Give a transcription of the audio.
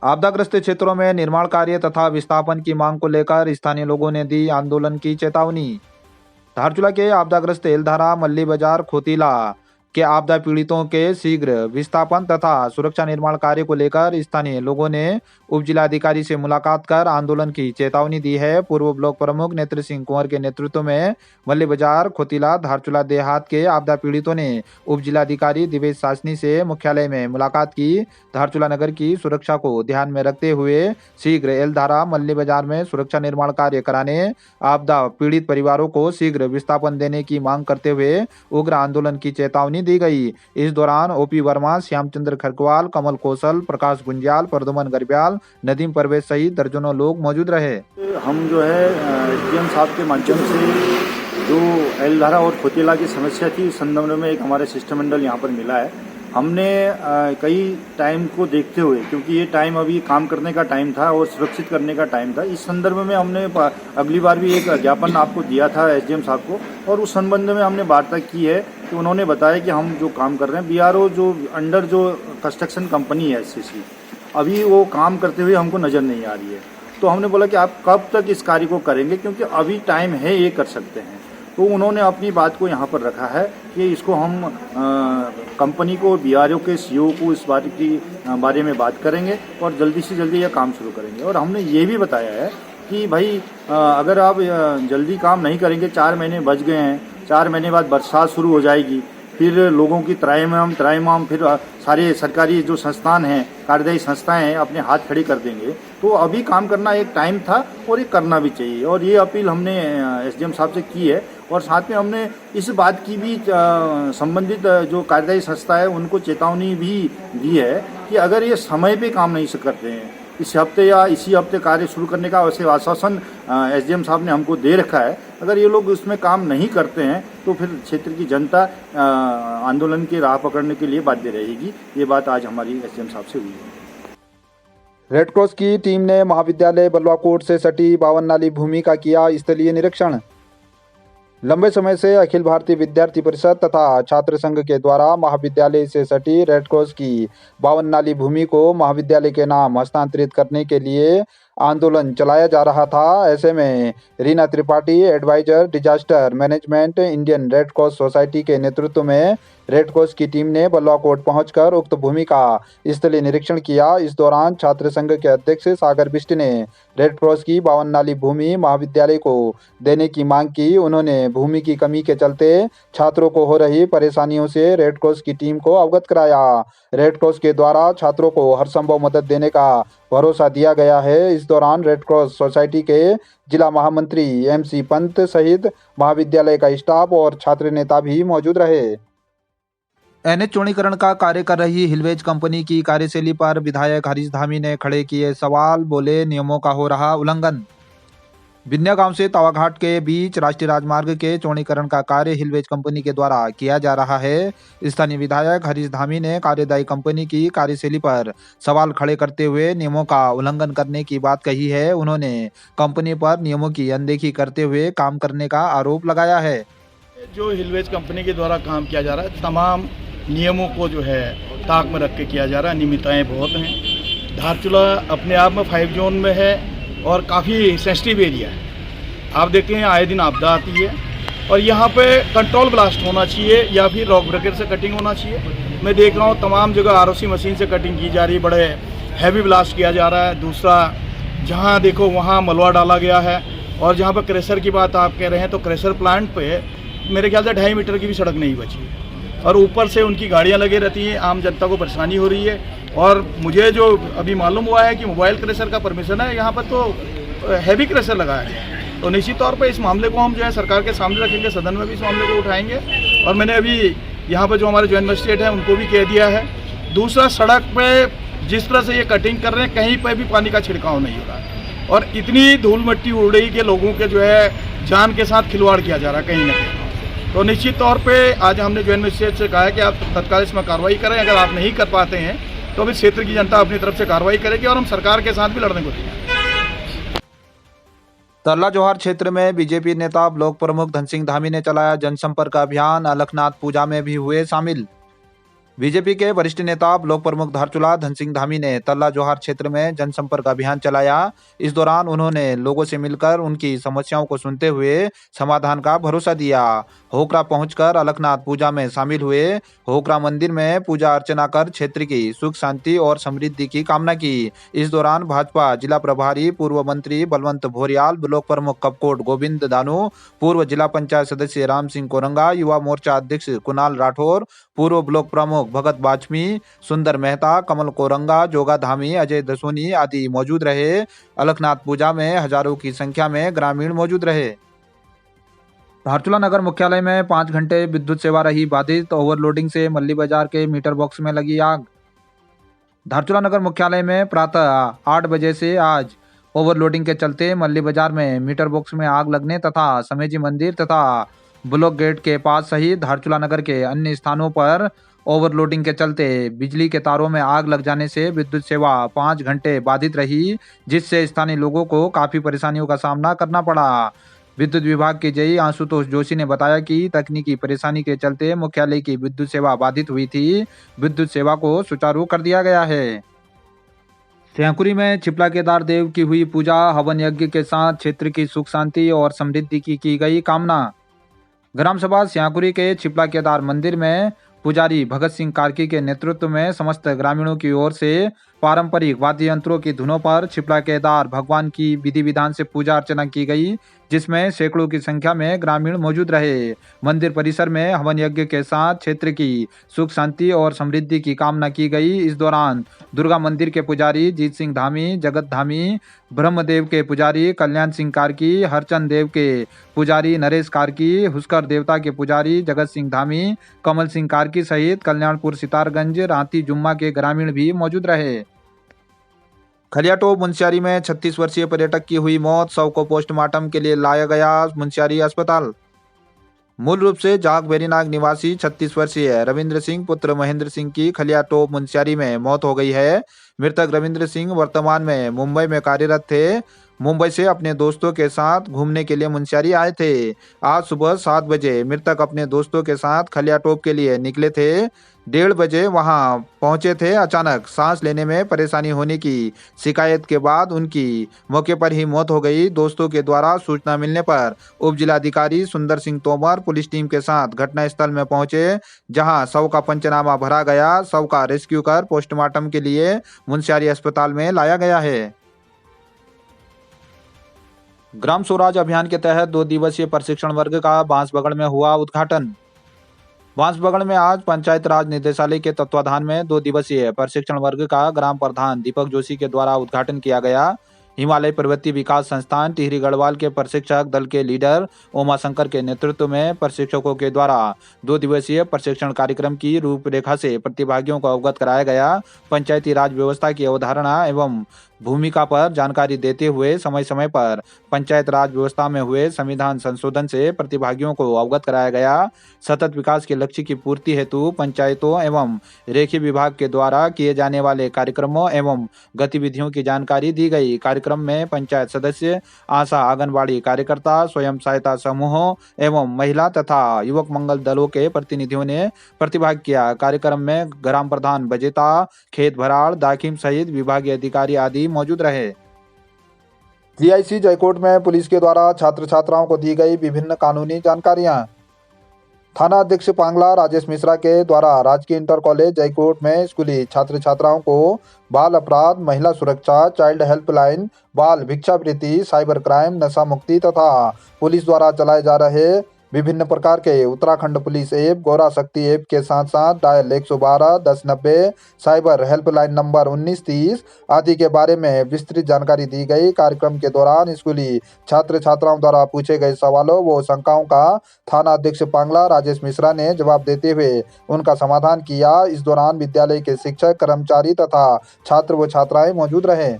आपदाग्रस्त क्षेत्रों में निर्माण कार्य तथा विस्थापन की मांग को लेकर स्थानीय लोगों ने दी आंदोलन की चेतावनी। धारचूला के आपदाग्रस्त एलधारा, मल्ली बाजार, खोतीला के आपदा पीड़ितों के शीघ्र विस्थापन तथा सुरक्षा निर्माण कार्य को लेकर स्थानीय लोगों ने उप जिलाधिकारी से मुलाकात कर आंदोलन की चेतावनी दी है। पूर्व ब्लॉक प्रमुख नेत्र सिंह कुंवर के नेतृत्व में मल्ली बाजार, खोतीला, धारचूला देहात के आपदा पीड़ितों ने उप जिलाधिकारी दिवेश सासनी से मुख्यालय में मुलाकात की। धारचूला नगर की सुरक्षा को ध्यान में रखते हुए शीघ्र एलधारा, मल्ली बाजार में सुरक्षा निर्माण कार्य कराने, आपदा पीड़ित परिवारों को शीघ्र विस्थापन देने की मांग करते हुए उग्र आंदोलन की चेतावनी दी गई। इस दौरान ओपी वर्मा, श्यामचंद्र खरकवाल, कमल कौशल, प्रकाश गुंजाल, प्रदुमन गरब्याल, नदीम परवेज सहित दर्जनों लोग मौजूद रहे। हम जो है एसडीएम साहब के माध्यम से जो एलधारा और खोतीला की समस्या थी, इस संदर्भ में एक हमारे शिष्टमंडल यहाँ पर मिला है। हमने कई टाइम को देखते हुए, क्योंकि ये टाइम अभी काम करने का टाइम था और सुरक्षित करने का टाइम था, इस संदर्भ में हमने अगली बार भी एक ज्ञापन आपको दिया था एसडीएम साहब को, और उस संबंध में हमने वार्ता की है कि उन्होंने बताया कि हम जो काम कर रहे हैं बीआरओ जो अंडर जो कंस्ट्रक्शन कंपनी है एससीसी, अभी वो काम करते हुए हमको नज़र नहीं आ रही है। तो हमने बोला कि आप कब तक इस कार्य को करेंगे, क्योंकि अभी टाइम है, ये कर सकते हैं। तो उन्होंने अपनी बात को यहाँ पर रखा है कि इसको हम कंपनी को, बीआरओ के सीईओ को इस बारे में बात करेंगे और जल्दी से जल्दी यह काम शुरू करेंगे। और हमने ये भी बताया है कि भाई अगर आप जल्दी काम नहीं करेंगे, 4 महीने बच गए हैं, 4 महीने बाद बरसात शुरू हो जाएगी, फिर लोगों की त्राइमाम फिर सारे सरकारी जो संस्थान हैं, कार्यदायी संस्थाएं हैं, अपने हाथ खड़े कर देंगे। तो अभी काम करना एक टाइम था और ये करना भी चाहिए, और ये अपील हमने एसडीएम साहब से की है। और साथ में हमने इस बात की भी संबंधित जो कार्यदायी संस्था है उनको चेतावनी भी दी है कि अगर ये समय पे काम नहीं करते हैं, इस हफ्ते या इसी हफ्ते कार्य शुरू करने का वैसे आश्वासन एसडीएम साहब ने हमको दे रखा है, अगर ये लोग उसमें काम नहीं करते हैं तो फिर क्षेत्र की जनता आंदोलन की राह पकड़ने के लिए बाध्य रहेगी। ये बात आज हमारी एसडीएम साहब से हुई है। रेड क्रॉस की टीम ने महाविद्यालय बलवाकोट से सटी 52 नाली भूमि का किया स्थलीय निरीक्षण। लंबे समय से अखिल भारतीय विद्यार्थी परिषद तथा छात्र संघ के द्वारा महाविद्यालय से सटी रेड क्रॉस की 52 नाली भूमि को महाविद्यालय के नाम हस्तांतरित करने के लिए आंदोलन चलाया जा रहा था। ऐसे में Reena Tripathi, adviser disaster management, Indian Red Cross Society के नेतृत्व में रेड क्रॉस की टीम ने बलवाकोट पहुंचकर उक्त भूमि का स्थलीय निरीक्षण किया। इस दौरान छात्र संघ के अध्यक्ष सागर बिष्ट ने रेड क्रॉस की 52 नाली भूमि महाविद्यालय को देने की मांग की। उन्होंने भूमि की कमी के चलते छात्रों को हो रही परेशानियों से रेड क्रॉस की टीम को अवगत कराया। रेड क्रॉस के द्वारा छात्रों को हर संभव मदद देने का भरोसा दिया गया है। इस दौरान रेड क्रॉस सोसाइटी के जिला महामंत्री MC पंत सहित महाविद्यालय का स्टाफ और छात्र नेता भी मौजूद रहे। एनएच चौड़ीकरण का कार्य कर रही हिलवेज कंपनी की कार्यशैली पर विधायक हरीश धामी ने खड़े किए सवाल, बोले नियमों का हो रहा उल्लंघन। बिन्या गांव से तवाघाट के बीच राष्ट्रीय राजमार्ग के चौड़ीकरण का कार्य हिलवेज कंपनी के द्वारा किया जा रहा है। स्थानीय विधायक हरीश धामी ने कार्यदायी कंपनी की कार्यशैली पर सवाल खड़े करते हुए नियमों का उल्लंघन करने की बात कही है। उन्होंने कंपनी पर नियमों की अनदेखी करते हुए काम करने का आरोप लगाया है। जो हिलवेज कंपनी के द्वारा काम किया जा रहा है, तमाम नियमों को जो है ताक में रख के किया जा रहा है। नियमितताएँ बहुत हैं। धारचूला अपने आप में 5 जोन में है और काफ़ी सेंसिटिव एरिया है। आप देखते हैं आए दिन आपदा आती है और यहाँ पे कंट्रोल ब्लास्ट होना चाहिए या फिर रॉक ब्रेकर से कटिंग होना चाहिए। मैं देख रहा हूँ तमाम जगह ROC मशीन से कटिंग की जा रही है, बड़े हैवी ब्लास्ट किया जा रहा है। दूसरा, जहाँ देखो वहाँ मलबा डाला गया है। और जहाँ पर क्रेशर की बात आप कह रहे हैं, तो क्रेशर प्लांट पे मेरे ख्याल से 2.5 मीटर की भी सड़क नहीं बची है और ऊपर से उनकी गाड़ियाँ लगी रहती हैं। आम जनता को परेशानी हो रही है। और मुझे जो अभी मालूम हुआ है कि मोबाइल क्रेशर का परमिशन है, यहाँ पर तो हैवी क्रेशर लगाया है। तो निश्चित तौर पे इस मामले को हम जो है सरकार के सामने रखेंगे, सदन में भी इस मामले को उठाएंगे। और मैंने अभी यहाँ पर जो हमारे जॉइंट मजिस्ट्रेट हैं उनको भी कह दिया है। दूसरा, सड़क पे जिस तरह से ये कटिंग कर रहे हैं, कहीं पर भी पानी का छिड़काव नहीं हो रहा है और इतनी धूल मिट्टी उड़ रही कि लोगों के जो है जान के साथ खिलवाड़ किया जा रहा है कहीं ना कहीं। तो निश्चित तौर पे आज हमने जॉइंट मजिस्ट्रेट से कहा है कि आप तत्काल इसमें कार्रवाई करें। अगर आप नहीं कर पाते हैं तो अभी क्षेत्र की जनता अपनी तरफ से कार्रवाई करेगी और हम सरकार के साथ भी लड़ने को तैयार हैं। तरला जोहार क्षेत्र में बीजेपी नेता ब्लॉक प्रमुख धन सिंह धामी ने चलाया जनसंपर्क अभियान। अलखनाथ पूजा में भी हुए शामिल। बीजेपी के वरिष्ठ नेता ब्लॉक प्रमुख धारचूला धन सिंह धामी ने तल्ला जोहार क्षेत्र में जनसंपर्क अभियान चलाया। इस दौरान उन्होंने लोगों से मिलकर उनकी समस्याओं को सुनते हुए समाधान का भरोसा दिया। होकरा पहुंचकर अलखनाथ पूजा में शामिल हुए। होकरा मंदिर में पूजा अर्चना कर क्षेत्र की सुख शांति और समृद्धि की कामना की। इस दौरान भाजपा जिला प्रभारी पूर्व मंत्री बलवंत भोरियाल, ब्लॉक प्रमुख कपकोट गोविंद दानू, पूर्व जिला पंचायत सदस्य राम सिंह कोरंगा, युवा मोर्चा अध्यक्ष कुणाल राठौर, पूर्व ब्लॉक प्रमुख भगत बाचमी, सुंदर मेहता, कमल कोरंगा, जोगा धामी, अजय दसोनी आदि मौजूद रहे। अलखनाथ पूजा में हजारों की संख्या में ग्रामीण मौजूद रहे। धारचूला नगर मुख्यालय में 5 घंटे विद्युत सेवा रही बाधित। ओवरलोडिंग से मल्ली बाजार के मीटर बॉक्स में लगी आग। धारचूला नगर मुख्यालय में प्रातः 8 बजे से आज ओवरलोडिंग के चलते मल्ली बाजार में मीटर बॉक्स में आग लगने तथा समेजी मंदिर तथा ब्लॉक गेट के पास सहित धारचूला नगर के अन्य स्थानों पर ओवरलोडिंग के चलते बिजली के तारों में आग लग जाने से विद्युत सेवा 5 घंटे बाधित रही, जिससे स्थानीय लोगों को काफी परेशानियों का सामना करना पड़ा। विद्युत विभाग के जेई आशुतोष जोशी ने बताया कि तकनीकी परेशानी के चलते मुख्यालय की विद्युत सेवा बाधित हुई थी। विद्युत सेवा को सुचारू कर दिया गया है। श्याकुरी में छिपला केदार देव की हुई पूजा। हवन यज्ञ के साथ क्षेत्र की सुख शांति और समृद्धि की गई कामना। ग्राम सभा श्याकुरी के छिपला केदार मंदिर में पुजारी भगत सिंह कार्की के नेतृत्व में समस्त ग्रामीणों की ओर से पारंपरिक वाद्य यंत्रों की धुनों पर छिपला केदार भगवान की विधि विधान से पूजा अर्चना की गई, जिसमें सैकड़ों की संख्या में ग्रामीण मौजूद रहे। मंदिर परिसर में हवन यज्ञ के साथ क्षेत्र की सुख शांति और समृद्धि की कामना की गई। इस दौरान दुर्गा मंदिर के पुजारी जीत सिंह धामी, जगत धामी, ब्रह्मदेव के पुजारी कल्याण सिंह कार्की, हरचंद देव के पुजारी नरेश कार्की, हुस्कर देवता के पुजारी जगत सिंह धामी, कमल सिंह कार्की सहित कल्याणपुर, सितारगंज, रांती, जुम्मा के ग्रामीण भी मौजूद रहे। खलियाटोप मुंशियारी में 36 वर्षीय पर्यटक की हुई मौत। शव को पोस्टमार्टम के लिए लाया गया मुंशियारी अस्पताल। मूल रूप से जाग बेरीनाग निवासी 36 वर्षीय रविंद्र सिंह पुत्र महेंद्र सिंह की खलियाटोप मुंशियारी में मौत हो गई है। मृतक रविंद्र सिंह वर्तमान में मुंबई में कार्यरत थे। मुंबई से अपने दोस्तों के साथ घूमने के लिए मुंशियारी आए थे। आज सुबह 7 बजे मृतक अपने दोस्तों के साथ खलियाटोप के लिए निकले थे। 1:30 बजे वहां पहुंचे थे। अचानक सांस लेने में परेशानी होने की शिकायत के बाद उनकी मौके पर ही मौत हो गई। दोस्तों के द्वारा सूचना मिलने पर उप जिलाधिकारी सुंदर सिंह तोमर पुलिस टीम के साथ घटनास्थल में पहुंचे, जहां शव का पंचनामा भरा गया। शव का रेस्क्यू कर पोस्टमार्टम के लिए मुंशियारी अस्पताल में लाया गया है। ग्राम स्वराज अभियान के तहत 2 दिवसीय प्रशिक्षण वर्ग का बांसबगड़ में हुआ उद्घाटन। बांसबगड़ में आज पंचायत राज निदेशालय के तत्वाधान में 2 दिवसीय प्रशिक्षण वर्ग का ग्राम प्रधान दीपक जोशी के द्वारा उद्घाटन किया गया। हिमालय पर्वतीय विकास संस्थान टिहरी गढ़वाल के प्रशिक्षक दल के लीडर उमाशंकर के नेतृत्व में प्रशिक्षकों के द्वारा 2 दिवसीय प्रशिक्षण कार्यक्रम की रूपरेखा से प्रतिभागियों को अवगत कराया गया। पंचायती राज व्यवस्था की अवधारणा एवं भूमिका पर जानकारी देते हुए समय समय पर पंचायत राज व्यवस्था में हुए संविधान संशोधन से प्रतिभागियों को अवगत कराया गया। सतत विकास के लक्ष्य की पूर्ति हेतु पंचायतों एवं रेखीय विभाग के द्वारा किए जाने वाले कार्यक्रमों एवं गतिविधियों की जानकारी दी गई। कार्यक्रम में पंचायत सदस्य, आशा आंगनबाड़ी कार्यकर्ता, स्वयं सहायता समूहों एवं महिला तथा युवक मंगल दलों के प्रतिनिधियों ने प्रतिभाग किया। कार्यक्रम में ग्राम प्रधान बजेता, खेत भराड़, दाखिम सहित विभागीय अधिकारी आदि मौजूद रहे। जीआईसी जयकोट में पुलिस के द्वारा छात्र छात्राओं को दी गई विभिन्न कानूनी जानकारियां। थाना अध्यक्ष पांगला राजेश मिश्रा के द्वारा राजकीय इंटर कॉलेज जयकोट में स्कूली छात्र छात्राओं को बाल अपराध, महिला सुरक्षा, चाइल्ड हेल्पलाइन, बाल भिक्षावृत्ति, साइबर क्राइम, नशा मुक्ति तथा पुलिस द्वारा चलाए जा रहे विभिन्न प्रकार के उत्तराखंड पुलिस ऐप, गौरा शक्ति ऐप के साथ साथ डायल 112, 1090, साइबर हेल्पलाइन नंबर 1930 आदि के बारे में विस्तृत जानकारी दी गई। कार्यक्रम के दौरान स्कूली छात्र छात्राओं द्वारा पूछे गए सवालों व शंकाओं का थाना अध्यक्ष पांगला राजेश मिश्रा ने जवाब देते हुए उनका समाधान किया। इस दौरान विद्यालय के शिक्षक, कर्मचारी तथा छात्र व छात्राएं मौजूद रहे।